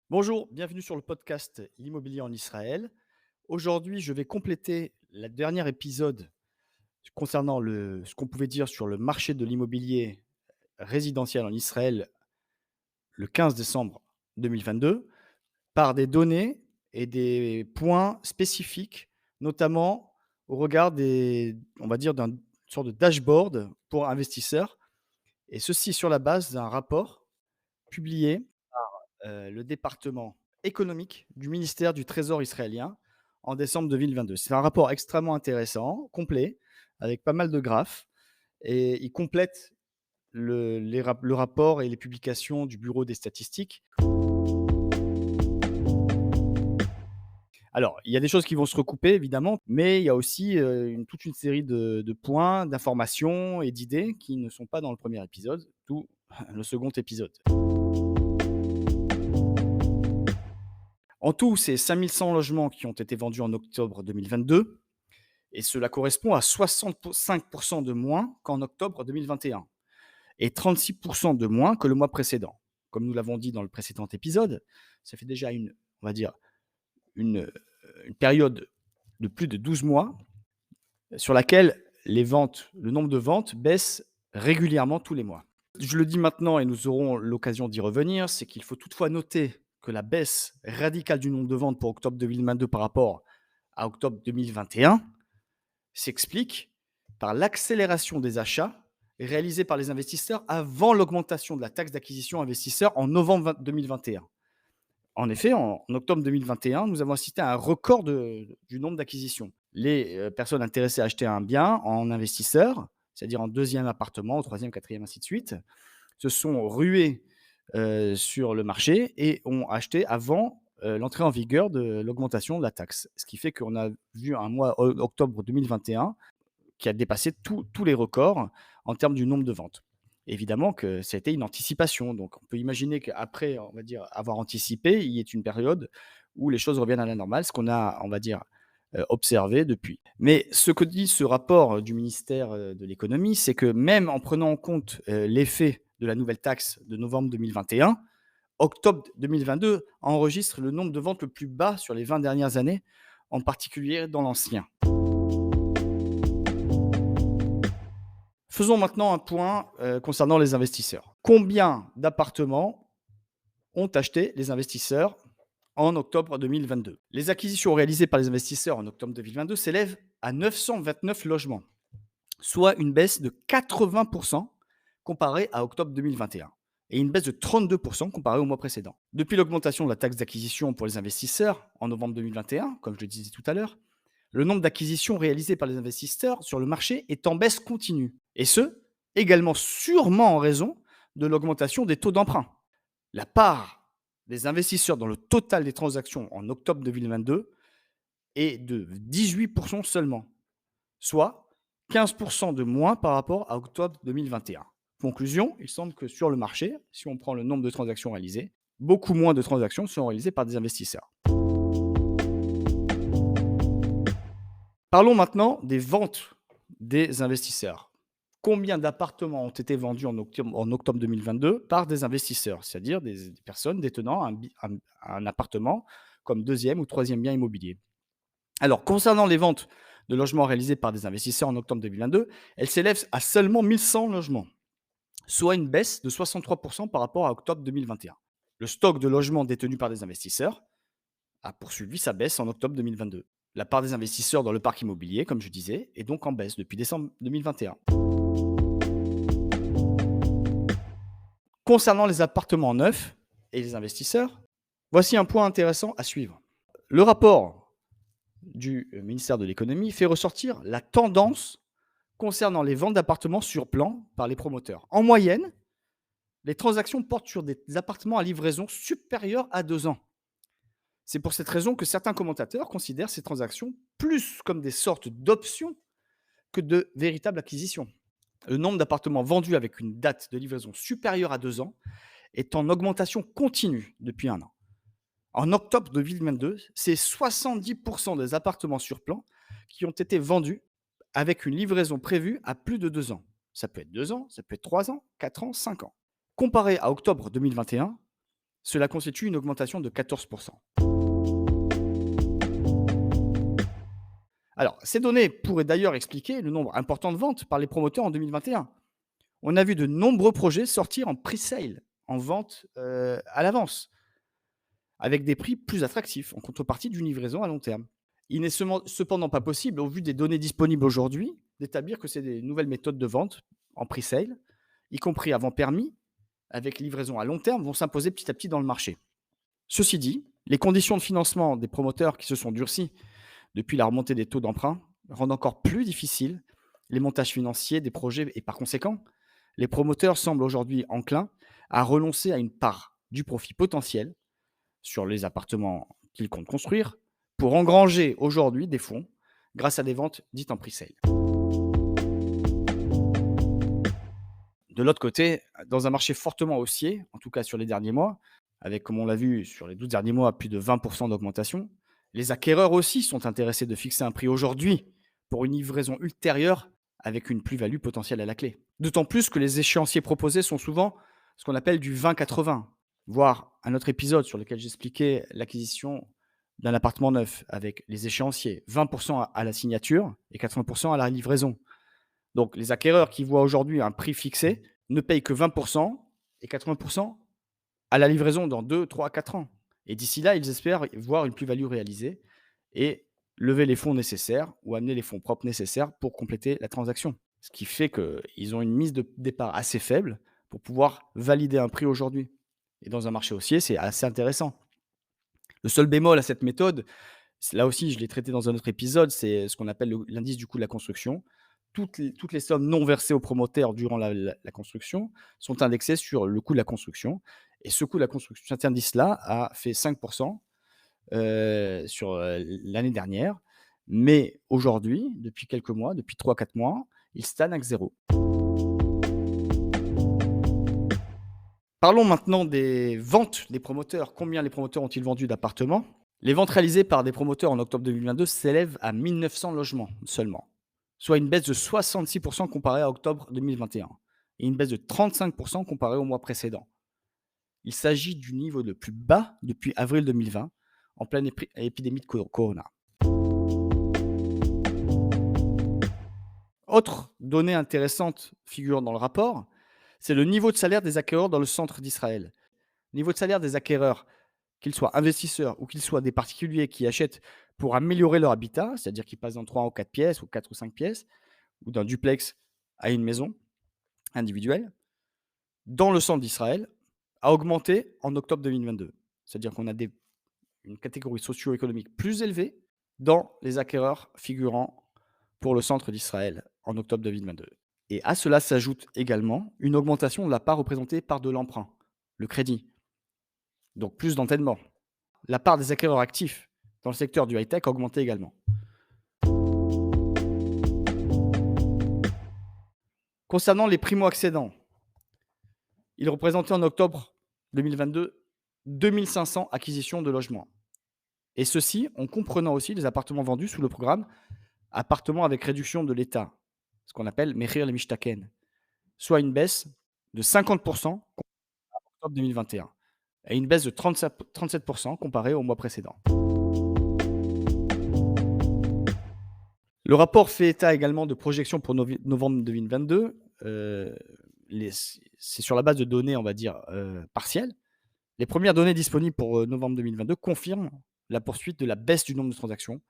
Bonjour, bienvenue sur le podcast L'immobilier en Israël. Aujourd'hui, je vais compléter le dernier épisode concernant ce qu'on pouvait dire sur le marché de l'immobilier résidentiel en Israël le 15 décembre 2022 par des données et des points spécifiques, notamment au regard on va dire, d'une sorte de dashboard pour investisseurs, et ceci sur la base d'un rapport publié le département économique du ministère du Trésor israélien en décembre 2022. C'est un rapport extrêmement intéressant, complet, avec pas mal de graphes, et il complète le rapport et les publications du Bureau des statistiques. Alors, il y a des choses qui vont se recouper évidemment, mais il y a aussi toute une série de points, d'informations et d'idées qui ne sont pas dans le premier épisode, d'où le second épisode. En tout, c'est 5 100 logements qui ont été vendus en octobre 2022, et cela correspond à 65% de moins qu'en octobre 2021 et 36% de moins que le mois précédent. Comme nous l'avons dit dans le précédent épisode, ça fait déjà on va dire, une période de plus de 12 mois sur laquelle le nombre de ventes baisse régulièrement tous les mois. Je le dis maintenant et nous aurons l'occasion d'y revenir, c'est qu'il faut toutefois noter que la baisse radicale du nombre de ventes pour octobre 2022 par rapport à octobre 2021 s'explique par l'accélération des achats réalisés par les investisseurs avant l'augmentation de la taxe d'acquisition investisseur en novembre 2021. En effet, en octobre 2021, nous avons assisté à un record du nombre d'acquisitions. Les personnes intéressées à acheter un bien en investisseur, c'est-à-dire en deuxième appartement, au troisième, quatrième, ainsi de suite, se sont ruées sur le marché et ont acheté avant l'entrée en vigueur de l'augmentation de la taxe. Ce qui fait qu'on a vu un mois octobre 2021 qui a dépassé tous les records en termes du nombre de ventes. Évidemment que ça a été une anticipation, donc on peut imaginer qu'après, on va dire, avoir anticipé, il y ait une période où les choses reviennent à la normale, ce qu'on a, on va dire, observé depuis. Mais ce que dit ce rapport du ministère de l'économie, c'est que même en prenant en compte l'effet de la nouvelle taxe de novembre 2021, octobre 2022 enregistre le nombre de ventes le plus bas sur les 20 dernières années, en particulier dans l'ancien. Faisons maintenant un point concernant les investisseurs. Combien d'appartements ont acheté les investisseurs en octobre 2022? Les acquisitions réalisées par les investisseurs en octobre 2022 s'élèvent à 929 logements, soit une baisse de 80% comparée à octobre 2021 et une baisse de 32% comparée au mois précédent. Depuis l'augmentation de la taxe d'acquisition pour les investisseurs en novembre 2021, comme je le disais tout à l'heure, le nombre d'acquisitions réalisées par les investisseurs sur le marché est en baisse continue, et ce, également sûrement en raison de l'augmentation des taux d'emprunt. La part des investisseurs dans le total des transactions en octobre 2022 est de 18% seulement, soit 15% de moins par rapport à octobre 2021. Conclusion, il semble que sur le marché, si on prend le nombre de transactions réalisées, beaucoup moins de transactions sont réalisées par des investisseurs. Parlons maintenant des ventes des investisseurs. Combien d'appartements ont été vendus en octobre 2022 par des investisseurs, c'est-à-dire des personnes détenant un appartement comme deuxième ou troisième bien immobilier? Alors, concernant les ventes de logements réalisées par des investisseurs en octobre 2022, elles s'élèvent à seulement 1100 logements, soit une baisse de 63% par rapport à octobre 2021. Le stock de logements détenus par des investisseurs a poursuivi sa baisse en octobre 2022. La part des investisseurs dans le parc immobilier, comme je disais, est donc en baisse depuis décembre 2021. Concernant les appartements neufs et les investisseurs, voici un point intéressant à suivre. Le rapport du ministère de l'économie fait ressortir la tendance concernant les ventes d'appartements sur plan par les promoteurs. En moyenne, les transactions portent sur des appartements à livraison supérieure à 2 ans. C'est pour cette raison que certains commentateurs considèrent ces transactions plus comme des sortes d'options que de véritables acquisitions. Le nombre d'appartements vendus avec une date de livraison supérieure à 2 ans est en augmentation continue depuis 1 an. En octobre 2022, c'est 70% des appartements sur plan qui ont été vendus avec une livraison prévue à plus de 2 ans. Ça peut être 2 ans, ça peut être 3 ans, 4 ans, 5 ans. Comparé à octobre 2021, cela constitue une augmentation de 14%. Alors, ces données pourraient d'ailleurs expliquer le nombre important de ventes par les promoteurs en 2021. On a vu de nombreux projets sortir en pre-sale, en vente à l'avance, avec des prix plus attractifs, en contrepartie d'une livraison à long terme. Il n'est cependant pas possible, au vu des données disponibles aujourd'hui, d'établir que c'est des nouvelles méthodes de vente en pre-sale, y compris avant permis, avec livraison à long terme, vont s'imposer petit à petit dans le marché. Ceci dit, les conditions de financement des promoteurs qui se sont durcies depuis la remontée des taux d'emprunt rendent encore plus difficile les montages financiers des projets et par conséquent, les promoteurs semblent aujourd'hui enclins à renoncer à une part du profit potentiel sur les appartements qu'ils comptent construire pour engranger aujourd'hui des fonds grâce à des ventes dites en pre-sale. De l'autre côté, dans un marché fortement haussier, en tout cas sur les derniers mois, avec, comme on l'a vu sur les 12 derniers mois, plus de 20% d'augmentation, les acquéreurs aussi sont intéressés de fixer un prix aujourd'hui pour une livraison ultérieure avec une plus-value potentielle à la clé. D'autant plus que les échéanciers proposés sont souvent ce qu'on appelle du 20-80, voire un autre épisode sur lequel j'expliquais l'acquisition d'un appartement neuf avec les échéanciers, 20% à la signature et 80% à la livraison. Donc les acquéreurs qui voient aujourd'hui un prix fixé ne payent que 20% et 80% à la livraison dans 2, 3, 4 ans. Et d'ici là, ils espèrent voir une plus-value réalisée et lever les fonds nécessaires ou amener les fonds propres nécessaires pour compléter la transaction. Ce qui fait qu'ils ont une mise de départ assez faible pour pouvoir valider un prix aujourd'hui. Et dans un marché haussier, c'est assez intéressant. Le seul bémol à cette méthode, là aussi, je l'ai traité dans un autre épisode, c'est ce qu'on appelle l'indice du coût de la construction. Toutes les sommes non versées aux promoteurs durant la construction sont indexées sur le coût de la construction. Et ce coût de la construction, cet indice-là a fait 5% sur l'année dernière. Mais aujourd'hui, depuis quelques mois, depuis 3-4 mois, il stagne à 0. Parlons maintenant des ventes des promoteurs. Combien les promoteurs ont-ils vendu d'appartements? Les ventes réalisées par des promoteurs en octobre 2022 s'élèvent à 1 900 logements seulement, soit une baisse de 66% comparée à octobre 2021 et une baisse de 35% comparée au mois précédent. Il s'agit du niveau le plus bas depuis avril 2020, en pleine épidémie de corona. Autre donnée intéressante figurant dans le rapport, c'est le niveau de salaire des acquéreurs dans le centre d'Israël. Le niveau de salaire des acquéreurs, qu'ils soient investisseurs ou qu'ils soient des particuliers qui achètent pour améliorer leur habitat, c'est-à-dire qu'ils passent dans 3 ou 4 pièces ou 4 ou 5 pièces, ou d'un duplex à une maison individuelle, dans le centre d'Israël, a augmenté en octobre 2022. C'est-à-dire qu'on a une catégorie socio-économique plus élevée dans les acquéreurs figurant pour le centre d'Israël en octobre 2022. Et à cela s'ajoute également une augmentation de la part représentée par de l'emprunt, le crédit. Donc plus d'endettement. La part des acquéreurs actifs dans le secteur du high-tech a augmenté également. Concernant les primo-accédants, ils représentaient en octobre 2022 2500 acquisitions de logements. Et ceci en comprenant aussi les appartements vendus sous le programme appartements avec réduction de l'État, ce qu'on appelle Mehir Lemishtaken, soit une baisse de 50% en octobre 2021 et une baisse de 37% comparée au mois précédent. Le rapport fait état également de projections pour novembre 2022. C'est sur la base de données, on va dire, partielles. Les premières données disponibles pour novembre 2022 confirment la poursuite de la baisse du nombre de transactions.